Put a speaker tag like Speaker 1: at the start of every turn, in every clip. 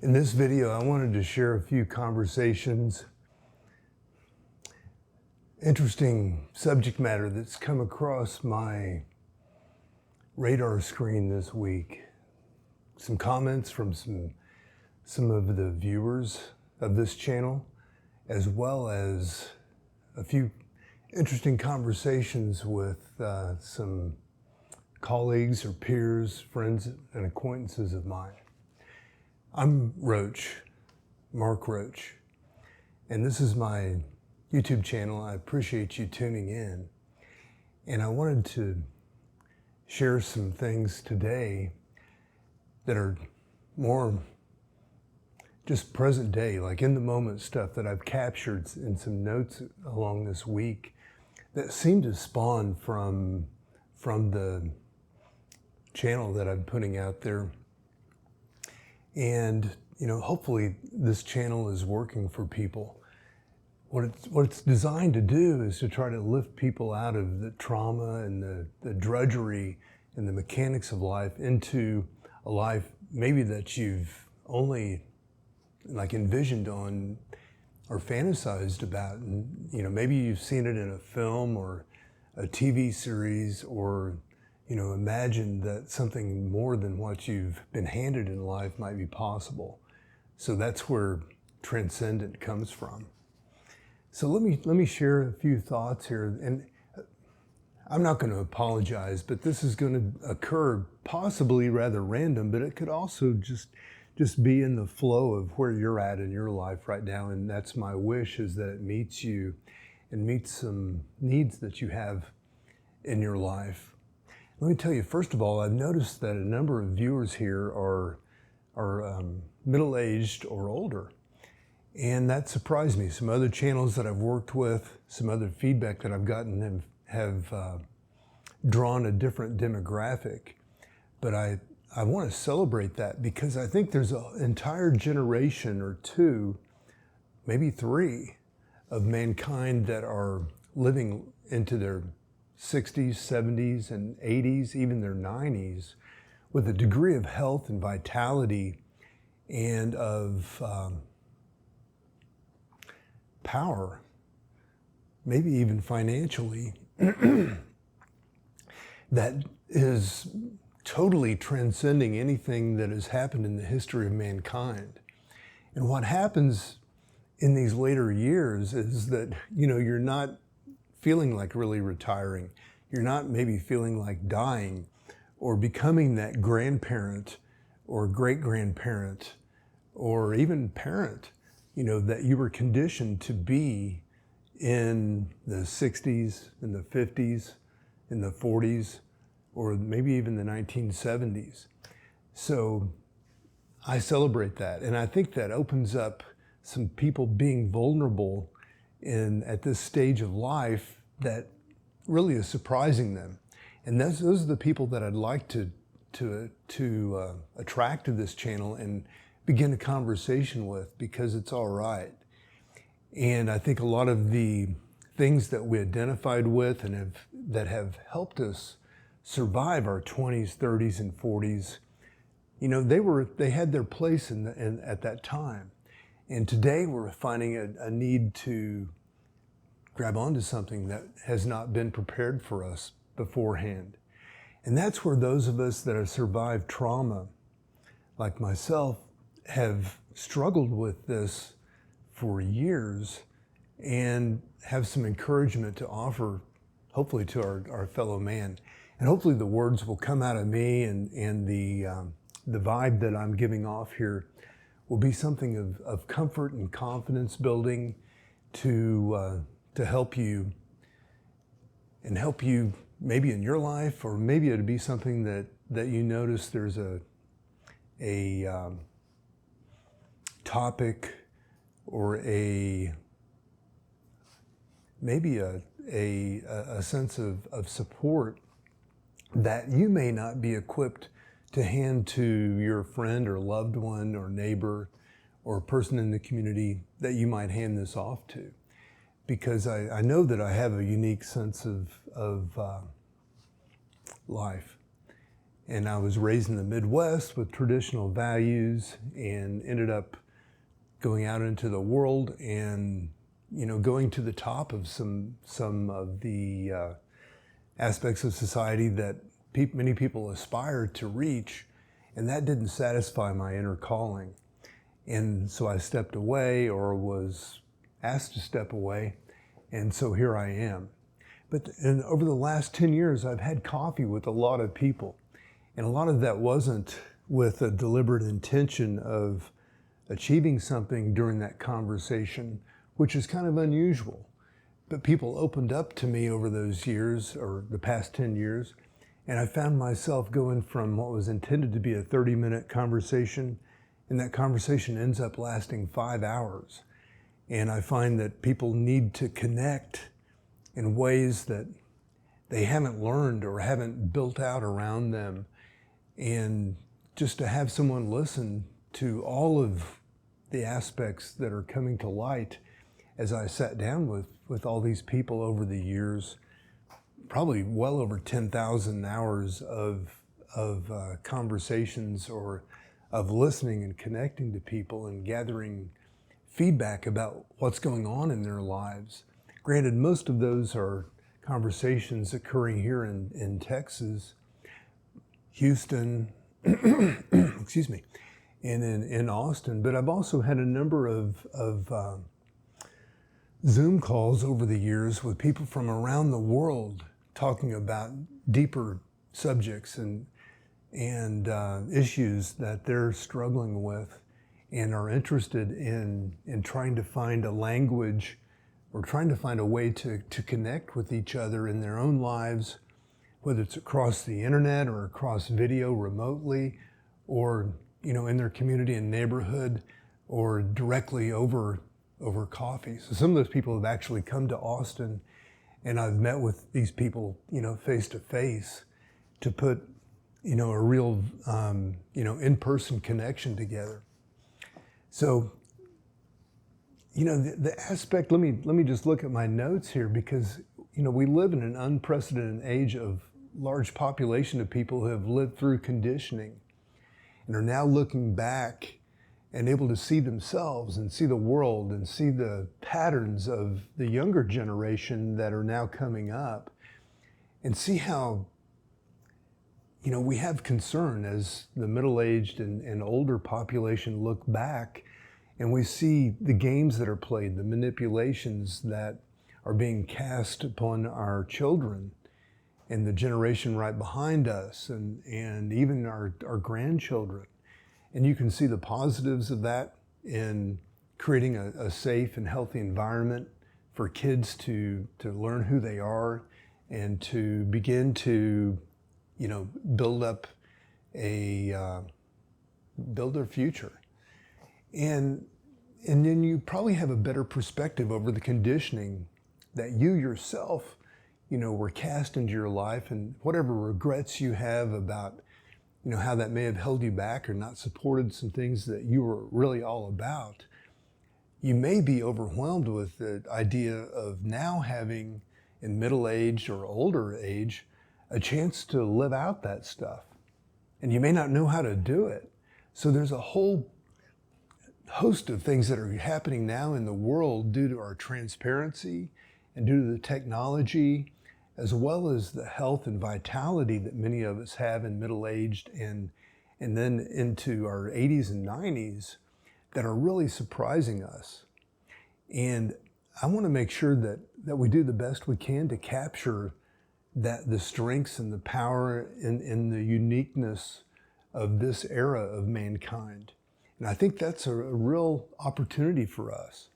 Speaker 1: In this video, I wanted to share a few conversations, interesting subject matter that's come across my radar screen this week. Some comments from some of the viewers of this channel, as well as a few interesting conversations with some colleagues or peers, friends, and acquaintances of mine. I'm Roach, Mark Roach, and this is my YouTube channel. I appreciate you tuning in. And I wanted to share some things today that are more just present day, like in the moment stuff that I've captured in some notes along this week that seem to spawn from the channel that I'm putting out there. And, you know, hopefully this channel is working for people. What it's designed to do is to try to lift people out of the trauma and the drudgery and the mechanics of life into a life maybe that you've only like envisioned on or fantasized about. And, you know, maybe you've seen it in a film or a TV series, or you know, imagine that something more than what you've been handed in life might be possible. So that's where transcendent comes from. So let me share a few thoughts here, and I'm not going to apologize, but this is going to occur possibly rather random, but it could also just be in the flow of where you're at in your life right now, and that's my wish, is that it meets you and meets some needs that you have in your life. Let me tell you, first of all, I've noticed that a number of viewers here are middle-aged or older, and that surprised me. Some other channels that I've worked with, some other feedback that I've gotten have drawn a different demographic, but I want to celebrate that, because I think there's an entire generation or two, maybe three, of mankind that are living into their 60s, 70s, and 80s, even their 90s, with a degree of health and vitality and of power, maybe even financially, that is totally transcending anything that has happened in the history of mankind. And what happens in these later years is that, you know, you're not feeling like really retiring. You're not maybe feeling like dying or becoming that grandparent or great-grandparent or even parent, you know, that you were conditioned to be in the 60s, in the 50s, in the 40s, or maybe even the 1970s. So I celebrate that. And I think that opens up some people being vulnerable at this stage of life that really is surprising them. And those are the people that I'd like to attract to this channel and begin a conversation with, because it's all right. And I think a lot of the things that we identified with and that have helped us survive our 20s, 30s, and 40s, you know, they had their place at that time. And today we're finding a need to grab onto something that has not been prepared for us beforehand. And that's where those of us that have survived trauma, like myself, have struggled with this for years and have some encouragement to offer, hopefully, to our fellow man. And hopefully the words will come out of me, and the vibe that I'm giving off here will be something of comfort and confidence building to help you, and help you maybe in your life, or maybe it'd be something that you notice there's a topic or maybe a sense of support that you may not be equipped to hand to your friend or loved one or neighbor or person in the community that you might hand this off to. Because I know that I have a unique sense of life. And I was raised in the Midwest with traditional values and ended up going out into the world and, going to the top of some of the aspects of society that many people aspire to reach. And that didn't satisfy my inner calling. And so I stepped away, or was asked to step away. And so here I am. But over the last 10 years, I've had coffee with a lot of people. And a lot of that wasn't with a deliberate intention of achieving something during that conversation, which is kind of unusual. But people opened up to me over those years, or the past 10 years, and I found myself going from what was intended to be a 30-minute conversation, and that conversation ends up lasting 5 hours. And I find that people need to connect in ways that they haven't learned or haven't built out around them. And just to have someone listen to all of the aspects that are coming to light as I sat down with all these people over the years, probably well over 10,000 hours of conversations, or of listening and connecting to people and gathering feedback about what's going on in their lives. Granted, most of those are conversations occurring here in Texas, Houston, excuse me, and in Austin. But I've also had a number of Zoom calls over the years with people from around the world talking about deeper subjects and issues that they're struggling with, and are interested in trying to find a language, or trying to find a way to connect with each other in their own lives, whether it's across the internet or across video remotely, or in their community and neighborhood, or directly over coffee. So some of those people have actually come to Austin, and I've met with these people, face to face, to put, a real, in-person connection together. So, the aspect, let me just look at my notes here, because, we live in an unprecedented age of large population of people who have lived through conditioning and are now looking back and able to see themselves and see the world and see the patterns of the younger generation that are now coming up, and see how, we have concern as the middle-aged and older population look back, and we see the games that are played, the manipulations that are being cast upon our children and the generation right behind us, and even our grandchildren. And you can see the positives of that in creating a safe and healthy environment for kids to learn who they are, and to begin to, build up build their future. And then you probably have a better perspective over the conditioning that you yourself, were cast into your life, and whatever regrets you have about, how that may have held you back or not supported some things that you were really all about. You may be overwhelmed with the idea of now having, in middle-aged or older age, a chance to live out that stuff. And you may not know how to do it. So there's a whole host of things that are happening now in the world due to our transparency and due to the technology, as well as the health and vitality that many of us have in middle-aged and then into our 80s and 90s, that are really surprising us. And I want to make sure that we do the best we can to capture the strengths and the power and the uniqueness of this era of mankind. And I think that's a real opportunity for us.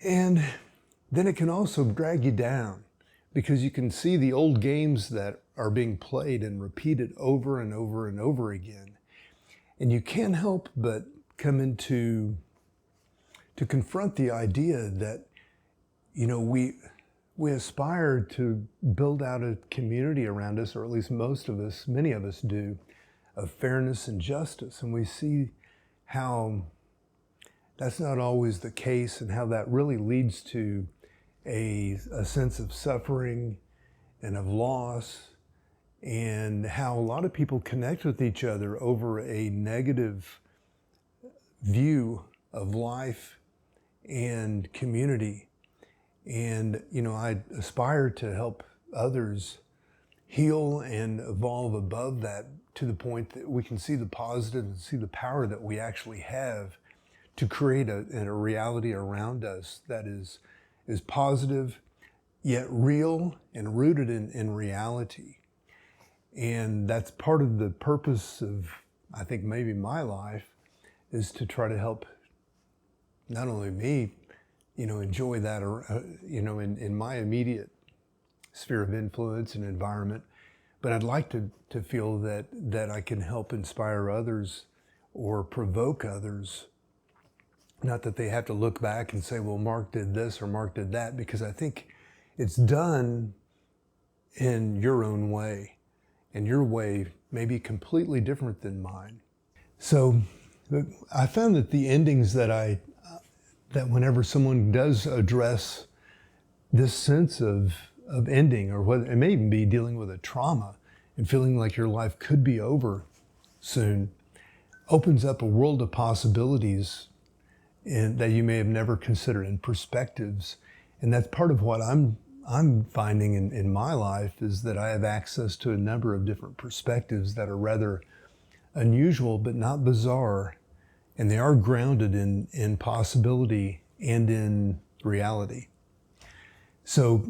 Speaker 1: And then it can also drag you down, because you can see the old games that are being played and repeated over and over and over again. And you can't help but come into to confront the idea that, we aspire to build out a community around us, or at least most of us, many of us do, of fairness and justice. And we see how that's not always the case, and how that really leads to a sense of suffering and of loss and how a lot of people connect with each other over a negative view of life and community. And, I aspire to help others heal and evolve above that to the point that we can see the positive and see the power that we actually have to create a reality around us that is positive, yet real and rooted in reality. And that's part of the purpose of, I think, maybe my life, is to try to help not only me, enjoy that, in my immediate sphere of influence and environment, but I'd like to feel that I can help inspire others or provoke others. Not that they have to look back and say, well, Mark did this or Mark did that, because I think it's done in your own way, and your way may be completely different than mine. So I found that the endings that whenever someone does address this sense of ending, or whether it may even be dealing with a trauma and feeling like your life could be over soon, opens up a world of possibilities that you may have never considered, and perspectives. And that's part of what I'm finding in my life, is that I have access to a number of different perspectives that are rather unusual but not bizarre, and they are grounded in possibility and in reality. So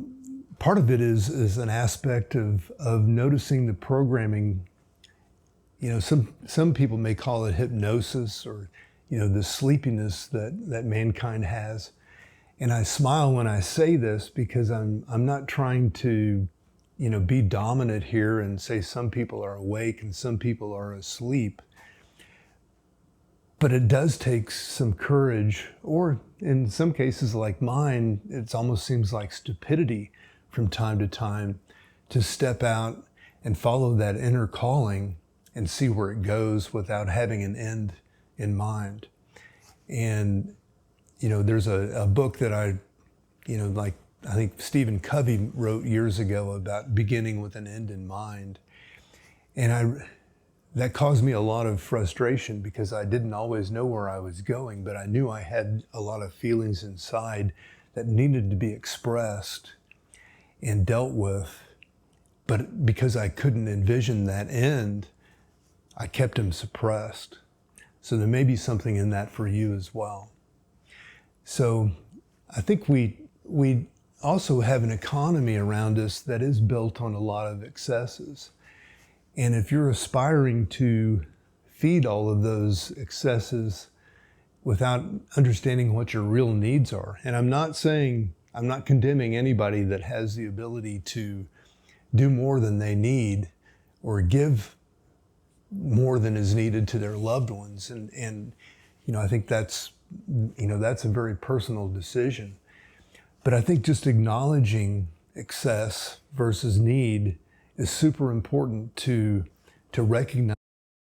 Speaker 1: part of it is an aspect of noticing the programming. Some people may call it hypnosis, or the sleepiness that mankind has. And I smile when I say this, because I'm not trying to be dominant here and say some people are awake and some people are asleep. But it does take some courage, or in some cases like mine, it almost seems like stupidity from time to time, to step out and follow that inner calling and see where it goes without having an end in mind. And, there's a book that I think Stephen Covey wrote years ago about beginning with an end in mind. And that caused me a lot of frustration, because I didn't always know where I was going, but I knew I had a lot of feelings inside that needed to be expressed and dealt with. But because I couldn't envision that end, I kept them suppressed. So there may be something in that for you as well. So I think we also have an economy around us that is built on a lot of excesses. And if you're aspiring to feed all of those excesses without understanding what your real needs are, and I'm not condemning anybody that has the ability to do more than they need, or give more than is needed to their loved ones. And I think that's a very personal decision. But I think just acknowledging excess versus need is super important to recognize.